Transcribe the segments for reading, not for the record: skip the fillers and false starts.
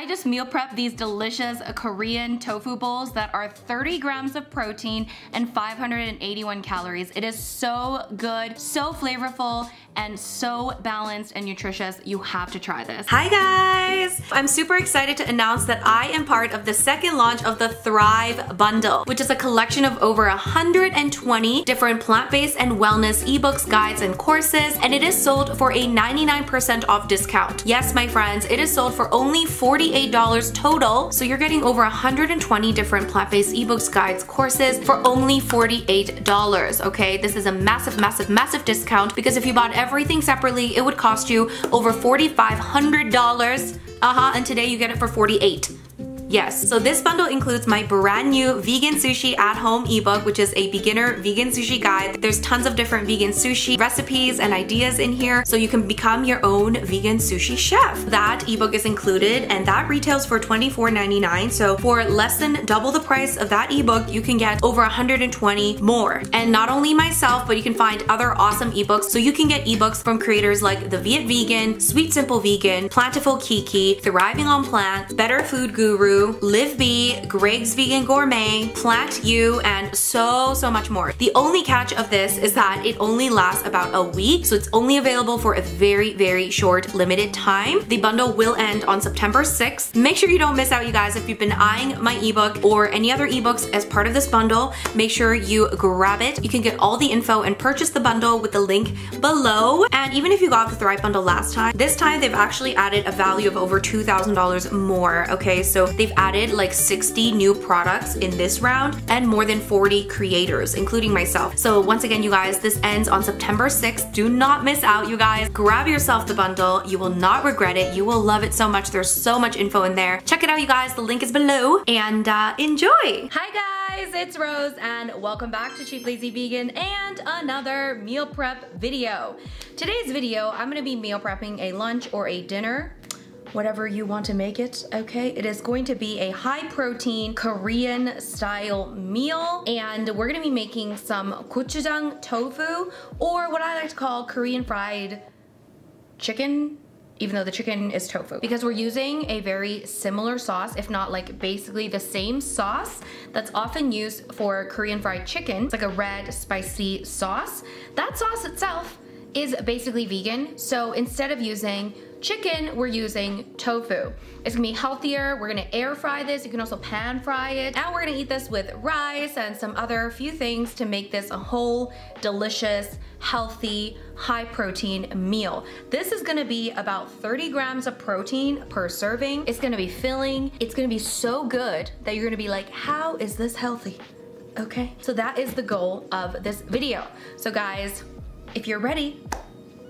I just meal prepped these delicious Korean tofu bowls that are 30 grams of protein and 581 calories. It is so good, so flavorful, and so balanced and nutritious. You have to try this. Hi guys! I'm super excited to announce that I am part of the second launch of the Thrive Bundle, which is a collection of over 120 different plant-based and wellness ebooks, guides, and courses, and it is sold for a 99% off discount. Yes, my friends, it is sold for only $48 total, so you're getting over 120 different plant-based ebooks, guides, courses for only $48, okay? This is a massive, massive, massive discount because if you bought everything separately, it would cost you over $4,500. And today you get it for $48. Yes, so this bundle includes my brand new Vegan Sushi At Home ebook, which is a beginner vegan sushi guide. There's tons of different vegan sushi recipes and ideas in here, so you can become your own vegan sushi chef. That ebook is included, and that retails for $24.99. So for less than double the price of that ebook, you can get over 120 more. And not only myself, but you can find other awesome ebooks. So you can get ebooks from creators like The Viet Vegan, Sweet Simple Vegan, Plantiful Kiki, Thriving on Plants, Better Food Guru, Live Bee, Greg's Vegan Gourmet, Plant You, and so much more. The only catch of this is that it only lasts about a week, so it's only available for a very short limited time. The bundle will end on September 6th. Make sure you don't miss out, you guys. If you've been eyeing my ebook or any other ebooks as part of this bundle, make sure you grab it. You can get all the info and purchase the bundle with the link below. And even if you got the Thrive bundle last time, this time they've actually added a value of over $2,000 more, okay? So they've added like 60 new products in this round and more than 40 creators, including myself. So once again, you guys, this ends on September 6th. Do not miss out, you guys. Grab yourself the bundle. You will not regret it. You will love it so much. There's so much info in there. Check it out, you guys. The link is below, and enjoy. Hi guys, it's Rose, and welcome back to Cheap Lazy Vegan and another meal prep video. Today's video, I'm gonna be meal prepping a lunch or a dinner, whatever you want to make it, okay? It is going to be a high protein Korean style meal, and we're gonna be making some gochujang tofu, or what I like to call Korean fried chicken, even though the chicken is tofu, because we're using a very similar sauce, if not like basically the same sauce that's often used for Korean fried chicken. It's like a red spicy sauce. That sauce itself is basically vegan, so instead of using chicken, we're using tofu. It's gonna be healthier. We're gonna air fry this. You can also pan fry it. And we're gonna eat this with rice and some other few things to make this a whole delicious, healthy, high protein meal. This is gonna be about 30 grams of protein per serving. It's gonna be filling. It's gonna be so good that you're gonna be like, how is this healthy? Okay, so that is the goal of this video. So guys, if you're ready,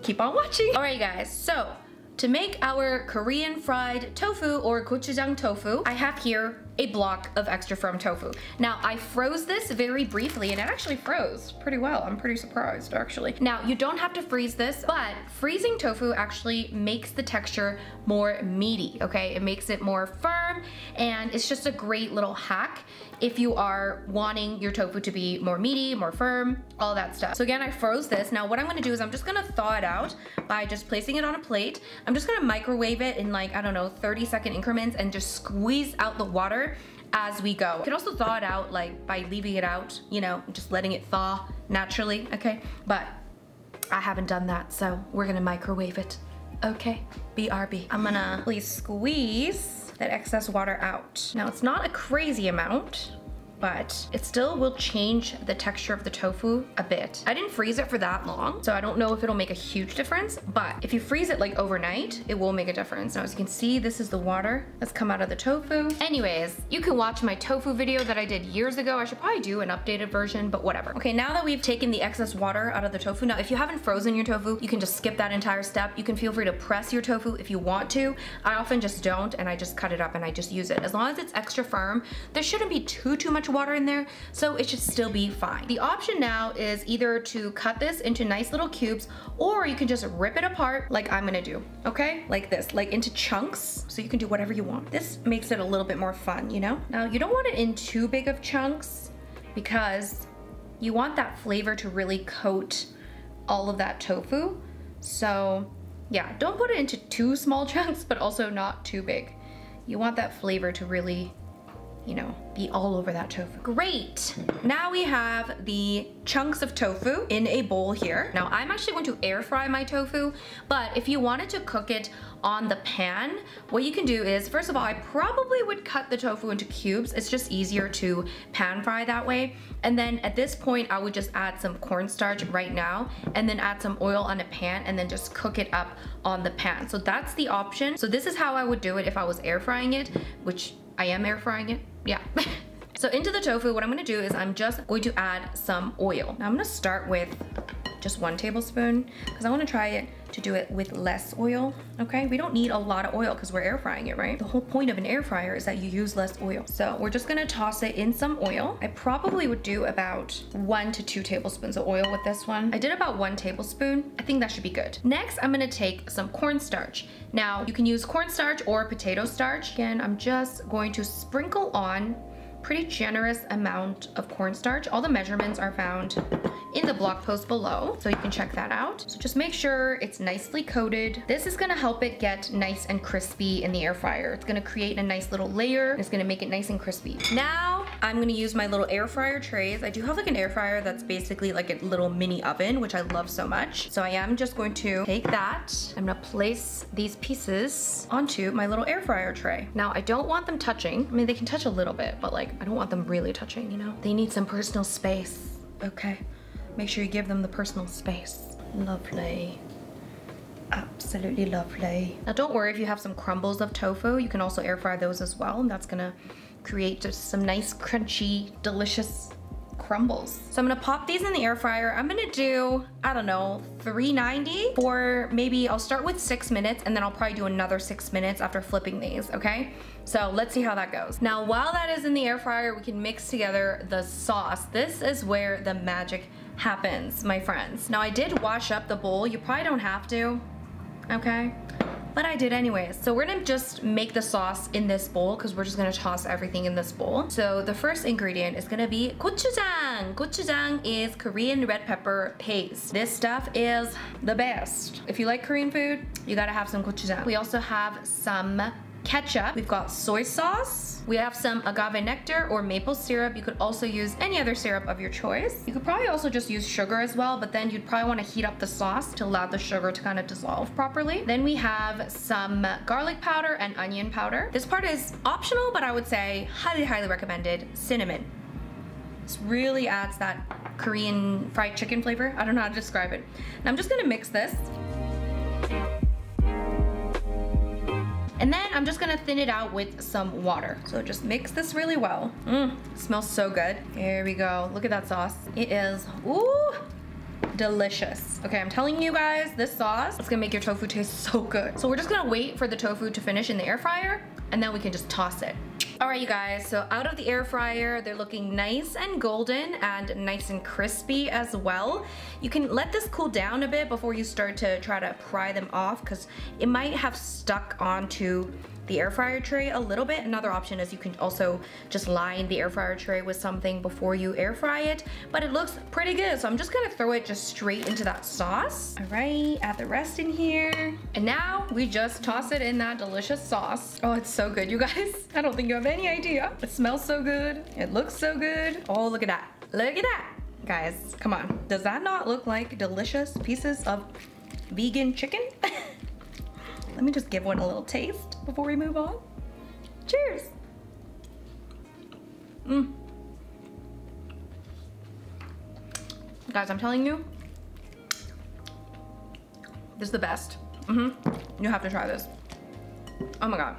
keep on watching. All right guys, so to make our Korean fried tofu or gochujang tofu, I have here a block of extra firm tofu. Now, I froze this very briefly, and it actually froze pretty well. I'm pretty surprised, actually. Now, you don't have to freeze this, but freezing tofu actually makes the texture more meaty, okay? It makes it more firm, and it's just a great little hack if you are wanting your tofu to be more meaty, more firm, all that stuff. So again, I froze this. Now, what I'm gonna do is I'm just gonna thaw it out by just placing it on a plate. I'm just gonna microwave it in like, I don't know, 30-second increments and just squeeze out the water as we go. You can also thaw it out like by leaving it out, you know, just letting it thaw naturally, okay? But I haven't done that, so we're gonna microwave it, okay? BRB. I'm gonna please squeeze that excess water out. Now, it's not a crazy amount, but it still will change the texture of the tofu a bit. I didn't freeze it for that long, so I don't know if it'll make a huge difference, but if you freeze it like overnight, it will make a difference. Now, as you can see, this is the water that's come out of the tofu. Anyways, you can watch my tofu video that I did years ago. I should probably do an updated version, but whatever. Okay, now that we've taken the excess water out of the tofu, now if you haven't frozen your tofu, you can just skip that entire step. You can feel free to press your tofu if you want to. I often just don't, and I just cut it up and I just use it. As long as it's extra firm, there shouldn't be too much water in there, so it should still be fine. The option now is either to cut this into nice little cubes, or you can just rip it apart like I'm gonna do, okay? Like this, like into chunks, so you can do whatever you want. This makes it a little bit more fun, you know? Now, you don't want it in too big of chunks because you want that flavor to really coat all of that tofu. So yeah, don't put it into too small chunks, but also not too big. You want that flavor to really, you know, be all over that tofu. Great. Now we have the chunks of tofu in a bowl here. Now I'm actually going to air fry my tofu, but if you wanted to cook it on the pan, what you can do is, first of all, I probably would cut the tofu into cubes. It's just easier to pan fry that way. And then at this point, I would just add some cornstarch right now, and then add some oil on a pan, and then just cook it up on the pan. So that's the option. So this is how I would do it if I was air frying it, which I am air frying it, yeah. So into the tofu, what I'm gonna do is I'm just going to add some oil. Now I'm gonna start with just 1 tablespoon because I wanna try it to do it with less oil, okay? We don't need a lot of oil because we're air frying it, right? The whole point of an air fryer is that you use less oil. So we're just gonna toss it in some oil. I probably would do about 1 to 2 tablespoons of oil with this one. I did about 1 tablespoon. I think that should be good. Next, I'm gonna take some cornstarch. Now, you can use cornstarch or potato starch. Again, I'm just going to sprinkle on pretty generous amount of cornstarch. All the measurements are found in the blog post below, so you can check that out. So just make sure it's nicely coated. This is gonna help it get nice and crispy in the air fryer. It's gonna create a nice little layer. It's gonna make it nice and crispy. Now, I'm gonna use my little air fryer trays. I do have like an air fryer that's basically like a little mini oven, which I love so much. So I am just going to take that. I'm gonna place these pieces onto my little air fryer tray. Now, I don't want them touching. I mean, they can touch a little bit, but like, I don't want them really touching, you know? They need some personal space, okay? Make sure you give them the personal space. Lovely. Absolutely lovely. Now don't worry if you have some crumbles of tofu, you can also air fry those as well, and that's gonna create just some nice, crunchy, delicious crumbles. So I'm gonna pop these in the air fryer. I'm gonna do, I don't know, 390 for maybe, I'll start with 6 minutes and then I'll probably do another 6 minutes after flipping these, okay? So let's see how that goes. Now, while that is in the air fryer, we can mix together the sauce. This is where the magic happens, my friends. Now, I did wash up the bowl. You probably don't have to, okay? But I did anyways. So we're gonna just make the sauce in this bowl because we're just gonna toss everything in this bowl. So the first ingredient is gonna be gochujang. Gochujang is Korean red pepper paste. This stuff is the best. If you like Korean food, you gotta have some gochujang. We also have some ketchup. We've got soy sauce. We have some agave nectar or maple syrup. You could also use any other syrup of your choice. You could probably also just use sugar as well, but then you'd probably want to heat up the sauce to allow the sugar to kind of dissolve properly. Then we have some garlic powder and onion powder. This part is optional, but I would say highly, highly recommended. Cinnamon. This really adds that Korean fried chicken flavor. I don't know how to describe it. And I'm just gonna mix this. And then I'm just gonna thin it out with some water. So just mix this really well. It smells so good. Here we go. Look at that sauce. It is, ooh, delicious. Okay, I'm telling you guys, this sauce is gonna make your tofu taste so good. So we're just gonna wait for the tofu to finish in the air fryer, and then we can just toss it. All right, you guys, so out of the air fryer, they're looking nice and golden and nice and crispy as well. You can let this cool down a bit before you start to try to pry them off because it might have stuck onto the air fryer tray a little bit. Another option is you can also just line the air fryer tray with something before you air fry it, but it looks pretty good. So I'm just gonna throw it just straight into that sauce. All right, add the rest in here. And now we just toss it in that delicious sauce. Oh, it's so good, you guys. I don't think you have any idea. It smells so good. It looks so good. Oh, look at that. Look at that. Guys, come on. Does that not look like delicious pieces of vegan chicken? Let me just give one a little taste before we move on. Cheers. Guys, I'm telling you, this is the best. You have to try this. Oh my God.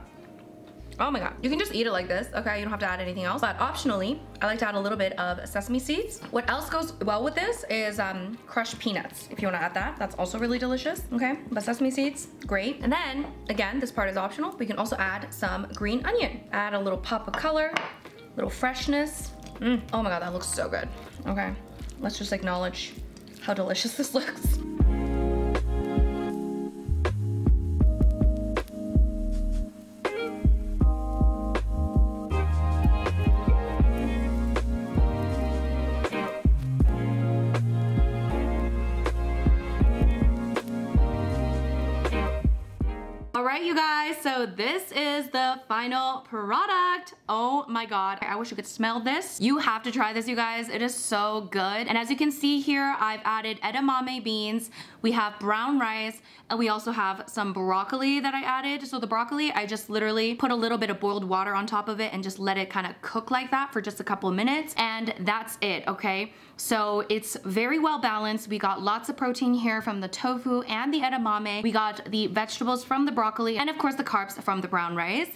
Oh my God. You can just eat it like this, okay? You don't have to add anything else. But optionally, I like to add a little bit of sesame seeds. What else goes well with this is crushed peanuts. If you wanna add that, that's also really delicious, okay? But sesame seeds, great. And then, again, this part is optional. We can also add some green onion. Add a little pop of color, little freshness. Oh my God, that looks so good. Okay, let's just acknowledge how delicious this looks. right, you guys, so this is the final product. Oh my God, I wish you could smell this. You have to try this, you guys. It is so good. And as you can see here, I've added edamame beans. We have brown rice, and we also have some broccoli that I added. So the broccoli, I just literally put a little bit of boiled water on top of it and just let it kind of cook like that for just a couple of minutes. And that's it, okay? So it's very well balanced. We got lots of protein here from the tofu and the edamame. We got the vegetables from the broccoli, and of course the carbs from the brown rice.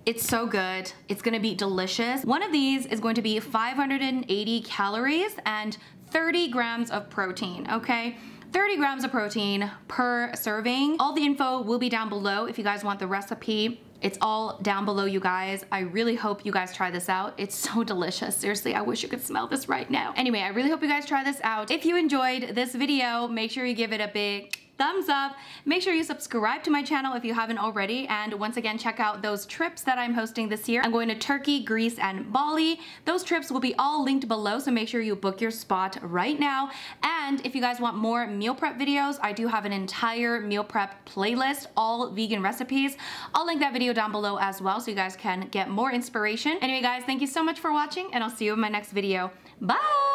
It's so good. It's gonna be delicious. One of these is going to be 580 calories and 30 grams of protein, okay? 30 grams of protein per serving. All the info will be down below if you guys want the recipe. It's all down below, you guys. I really hope you guys try this out. It's so delicious. Seriously, I wish you could smell this right now. Anyway, I really hope you guys try this out. If you enjoyed this video, make sure you give it a big thumbs up. Make sure you subscribe to my channel if you haven't already. And once again, check out those trips that I'm hosting this year. I'm going to Turkey, Greece, and Bali. Those trips will be all linked below, so make sure you book your spot right now. And if you guys want more meal prep videos, I do have an entire meal prep playlist, all vegan recipes. I'll link that video down below as well so you guys can get more inspiration. Anyway, guys, thank you so much for watching, and I'll see you in my next video. Bye!